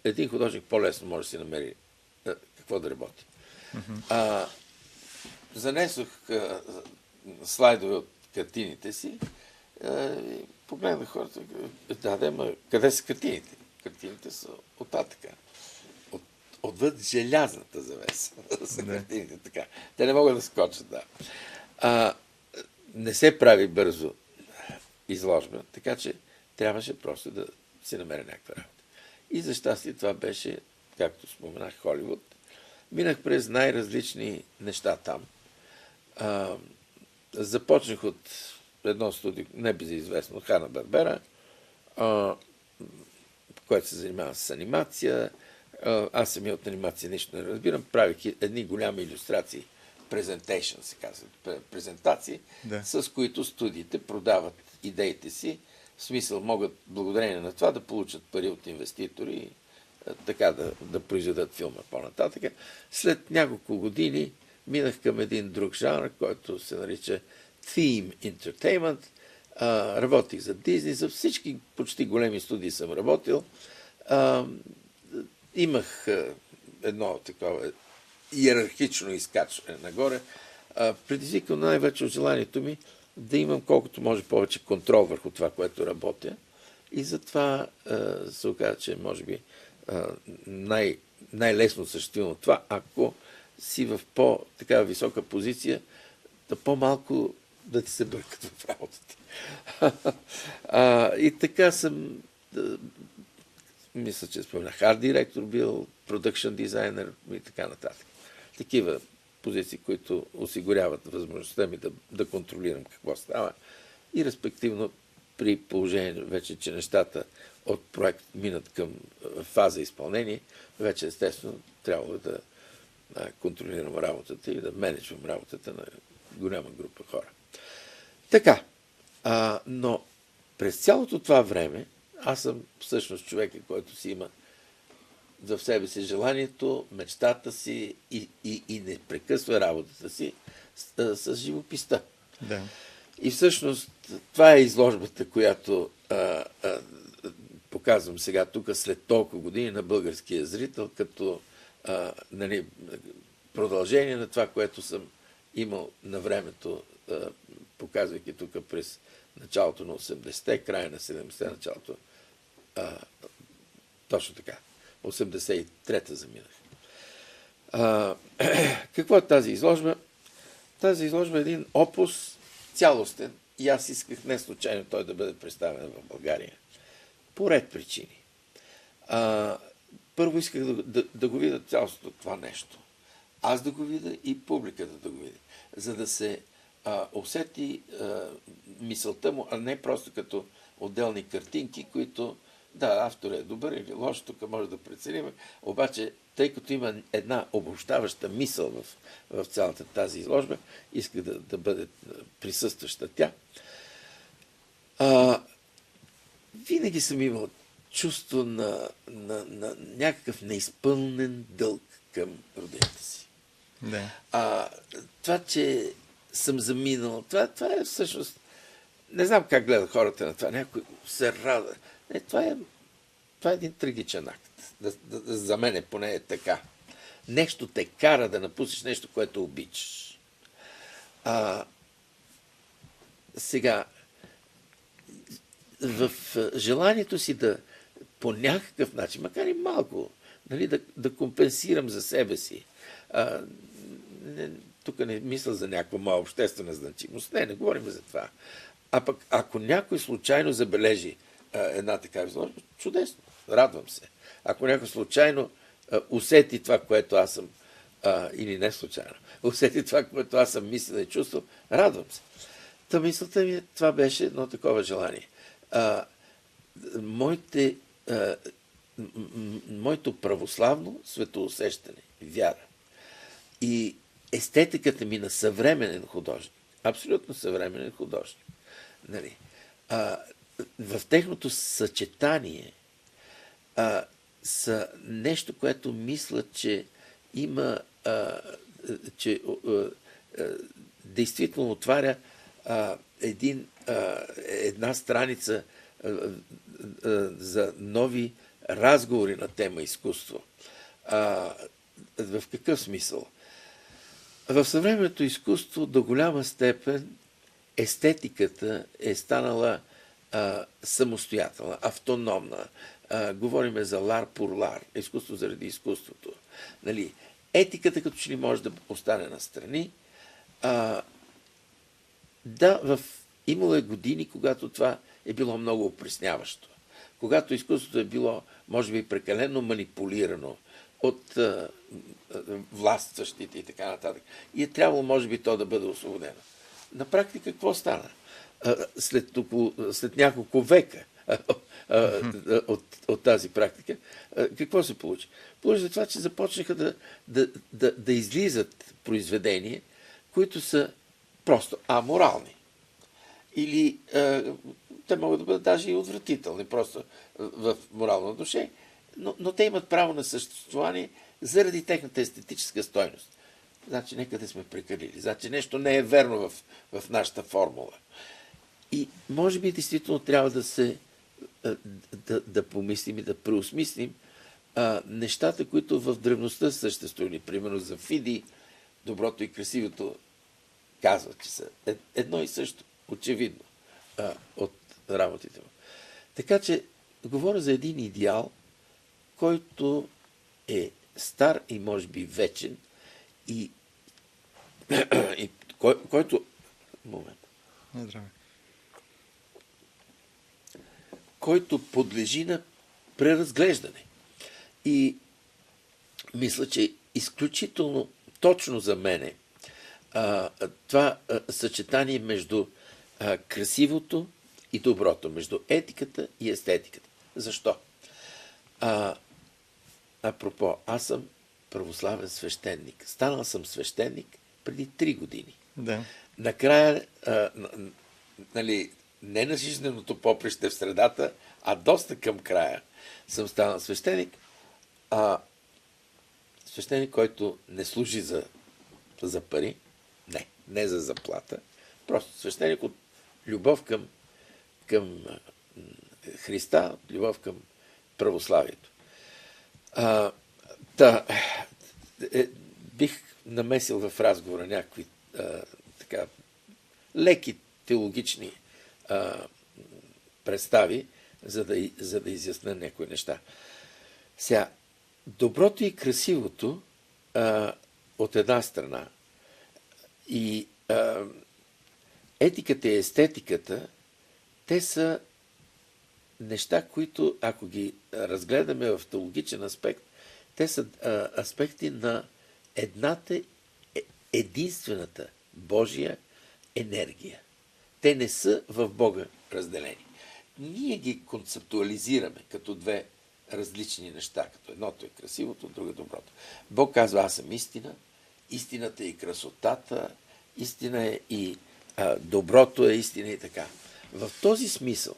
един художник по-лесно може да си намери какво да работи. Занесох слайдове от картините си, погледнах хората, къде са картините? Картините са оттатъка. Отвъд желязната завеса са картините така. Те не могат да скочат, да. Не се прави бързо изложба, така че трябваше просто да си намеря някаква работа. И за щастие това беше, както споменах, Холивуд. Минах през най-различни неща там. Започнах от едно студио, небезизвестно, Хана-Барбера, което се занимава с анимация. Аз самия от анимация нищо не разбирам. Правих едни голями илюстрации, презентейшн се казва, презентации, с които студиите продават идеите си. В смисъл могат благодарение на това да получат пари от инвеститори и така да произведат филма по-нататък. След няколко години минах към един друг жанр, който се нарича Theme Entertainment. Работих за Disney, за всички почти големи студии съм работил. Имах едно такова иерархично изкачване нагоре. Предизвикам най-вече от желанието ми да имам колкото може повече контрол върху това, което работя. И затова се оказа, че може би най-лесно съществено това, ако си в по-така висока позиция, да по-малко да ти се бъркат в работата. И така съм, мисля, че споменах, арт директор бил, продъкшн дизайнер и така нататък. Такива позиции, които осигуряват възможността ми да контролирам какво става и респективно при положение вече, че нещата от проект минат към фаза изпълнение, вече естествено трябва да контролирам работата и да менеджвам работата на голяма група хора. Така, но през цялото това време аз съм всъщност човека, който си има в себе си желанието, мечтата си и не прекъсва работата си с живописта. Да. И всъщност това е изложбата, която показвам сега тук след толкова години на българския зрител, като продължение на това, което съм имал на времето, показвайки тук през началото на 80-те, края на 70-те, началото. Точно така. 83-та заминах. Какво е тази изложба? Тази изложба е един опус цялостен и аз исках не случайно той да бъде представен в България. По ред причини. Първо исках да го видя цялостно това нещо. Аз да го видя и публиката да го видя. За да се усети мисълта му, а не просто като отделни картинки, които авторът е добър или лош, тук може да преценим, обаче, тъй като има една обобщаваща мисъл в цялата тази изложба, исках да бъде присъстваща тя. Винаги съм имал чувство на някакъв неизпълнен дълг към родината си. Да. Това, че съм заминал, това е всъщност... Не знам как гледат хората на това. Някой се рада. Това е един трагичен акт. За мен поне е така. Нещо те кара да напуснеш нещо, което обичаш. Сега, в желанието си да по някакъв начин, макар и малко, да компенсирам за себе си. Тук не мисля за някаква моя обществена значимост. Не говорим за това. А пък, ако някой случайно забележи една такава изложба, чудесно, радвам се. Ако някой случайно усети това, което аз съм, или не случайно, усети това, което аз съм мислил и чувствал, радвам се. Та мисълта ми, това беше едно такова желание. Моето православно светоусещане, вяра и естетиката ми на съвременен художник, абсолютно съвременен художник, в техното съчетание са нещо, което мисля, че има, действително отваря една страница за нови разговори на тема изкуство. В какъв смисъл? В съвременното изкуство до голяма степен естетиката е станала самостоятелна, автономна. Говориме за лар пур лар, изкуство заради изкуството. Нали? Етиката като че ли може да остане настрани. Имало е години, когато това е било много опресняващо. Когато изкуството е било, може би, прекалено манипулирано от властващите и така нататък. И е трябвало, може би, то да бъде освободено. На практика какво стана? След няколко века от тази практика, какво се получи? Получи това, че започнаха да излизат произведения, които са просто аморални. Или те могат да бъдат даже и отвратителни, просто в морално отношение, но те имат право на съществуване заради техната естетическа стойност. Значи, некъде сме прекалили. Значи, нещо не е верно в нашата формула. И може би действително трябва да помислим и да преосмислим нещата, които в древността са съществували. Примерно за Фиди, доброто и красивото казват, че са едно и също, очевидно, от работите му. Така че говоря за един идеал, който е стар и може би вечен и който който подлежи на преразглеждане. И мисля, че изключително точно за мене това съчетание между красивото и доброто, между етиката и естетиката. Защо? Апропо, аз съм православен свещеник. Станал съм свещеник преди 3 години. Да. Накрая, не на жизненото поприще в средата, а доста към края съм станал свещеник. Свещеник, който не служи за пари, не за заплата, просто свещеник от любов към Христа, от любов към православието. Бих намесил в разговора някакви леки теологични представи, за да изясня някои неща. Сега, доброто и красивото от една страна и етиката и естетиката, те са неща, които, ако ги разгледаме в теологичен аспект, те са аспекти на единствената Божия енергия. Те не са в Бога разделени. Ние ги концептуализираме като две различни неща, като едното е красивото, друго е доброто. Бог казва, аз съм истина, истината е и красотата, истина е и доброто е истина и така. В този смисъл,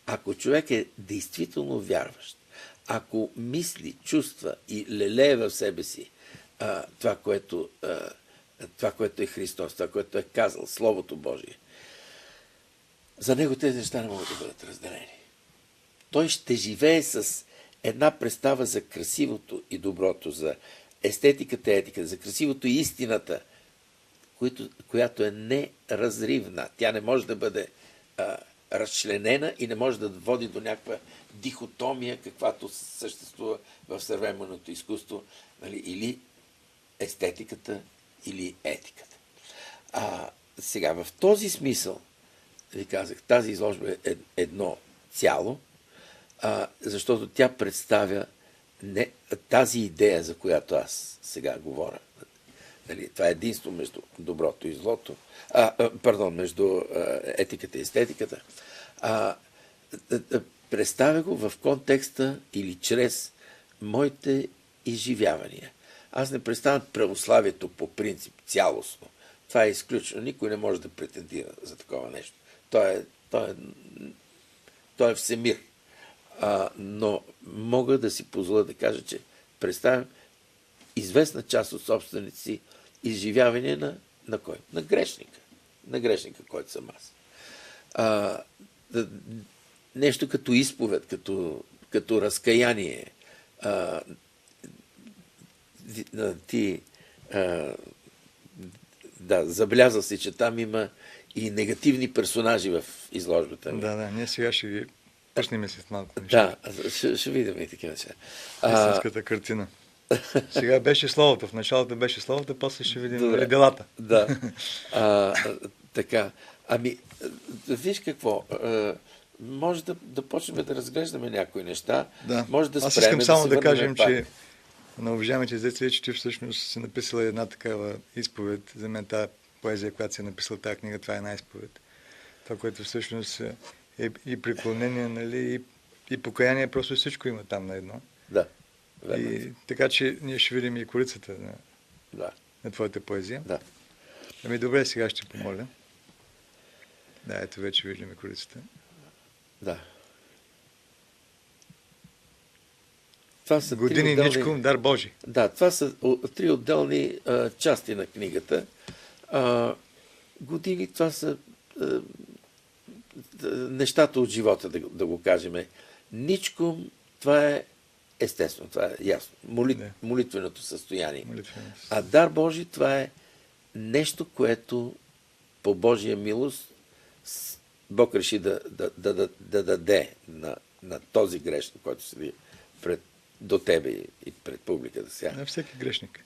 ако човек е действително вярващ, ако мисли, чувства и лелее в себе си това, което е Христос, това, което е казал, Словото Божие, за него тези неща не могат да бъдат разделени. Той ще живее с една представа за красивото и доброто, за естетиката и етиката, за красивото и истината, която е неразривна. Тя не може да бъде разчленена и не може да води до някаква дихотомия, каквато съществува в съвременното изкуство, или естетиката, или етиката. Сега, в този смисъл, ви казах, тази изложба е едно цяло, защото тя представя тази идея, за която аз сега говоря. Това е единство между доброто и злото, между етиката и естетиката. Представя го в контекста или чрез моите изживявания. Аз не представям православието по принцип цялостно. Това е изключено. Никой не може да претендира за такова нещо. То е всемир. Но мога да си позволя да кажа, че представям известна част от собствените си изживявания на кой? На грешника. На грешника, който съм аз. Нещо като изповед, като разкаяние. Забелязал си, че там има и негативни персонажи в изложбата. Да, ние сега ще ги пуснем след малко. Да, ще видим и такива неща. Истинската картина. Сега беше словото, в началото беше словото, после ще видим делата. Да. Така. Виж какво, може да почнем да разглеждаме някои неща. Да. Може да Аз спреме, искам само да кажем, пак. че на уважаемите зрители, че ти всъщност си написала една такава изповед. За мен тази поезия, която си написала тази книга, това е една изповед. Това, което всъщност е и преклонение, нали, и покаяние, просто всичко има там на едно. Да. И така, че ние ще видим и корицата на твоята поезия. Да. Добре, сега ще помоля. Да, ето вече виждаме корицата. Да. Това са Години ничком, дар Божи. Да, това са три отделни части на книгата. Години, това са нещата от живота, да го кажем. Ничком, това е естествено, това е ясно. Молитвеното състояние. А дар Божи, това е нещо, което по Божия милост Бог реши да даде на този грешник, който седи до тебе и пред публиката сега. На всеки грешник.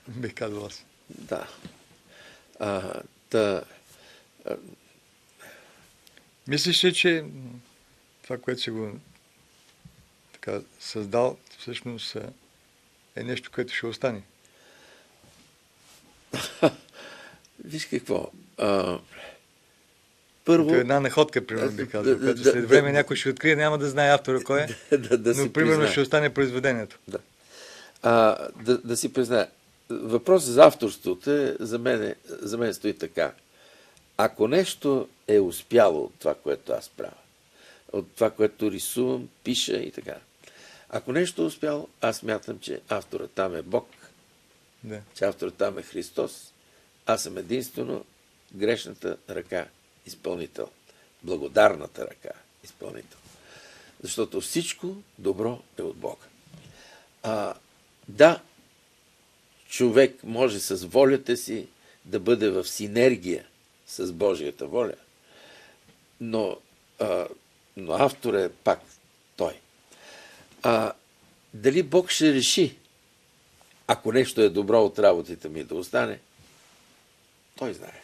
Бих казал аз. Да. Мислиш ли, че това, което си го така създал, всъщност е нещо, което ще остане? Виж какво. Първо... Това е една находка, примерно, би казал, която след време някой ще открие, няма да знае автора кой е, но примерно ще остане произведението. Да си признае. Въпросът за авторството за мен стои така. Ако нещо е успяло от това, което аз правя, от това, което рисувам, пиша и така. Ако нещо е успяло, аз смятам, че авторът там е Бог, че авторът там е Христос, аз съм единствено грешната ръка изпълнител. Благодарната ръка изпълнител. Защото всичко добро е от Бога. Да, човек може с волята си да бъде в синергия с Божията воля, но автор е пак той. Дали Бог ще реши, ако нещо е добро от работите ми да остане, той знае.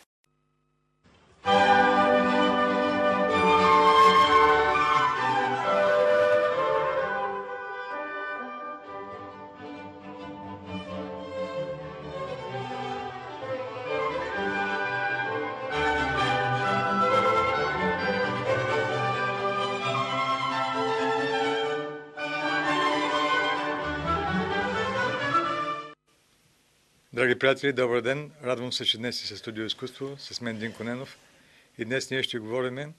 Драги приятели, добър ден! Радвам се, че днес си със Студио изкуство, с мен Динко Ненов. И днес ние ще говорим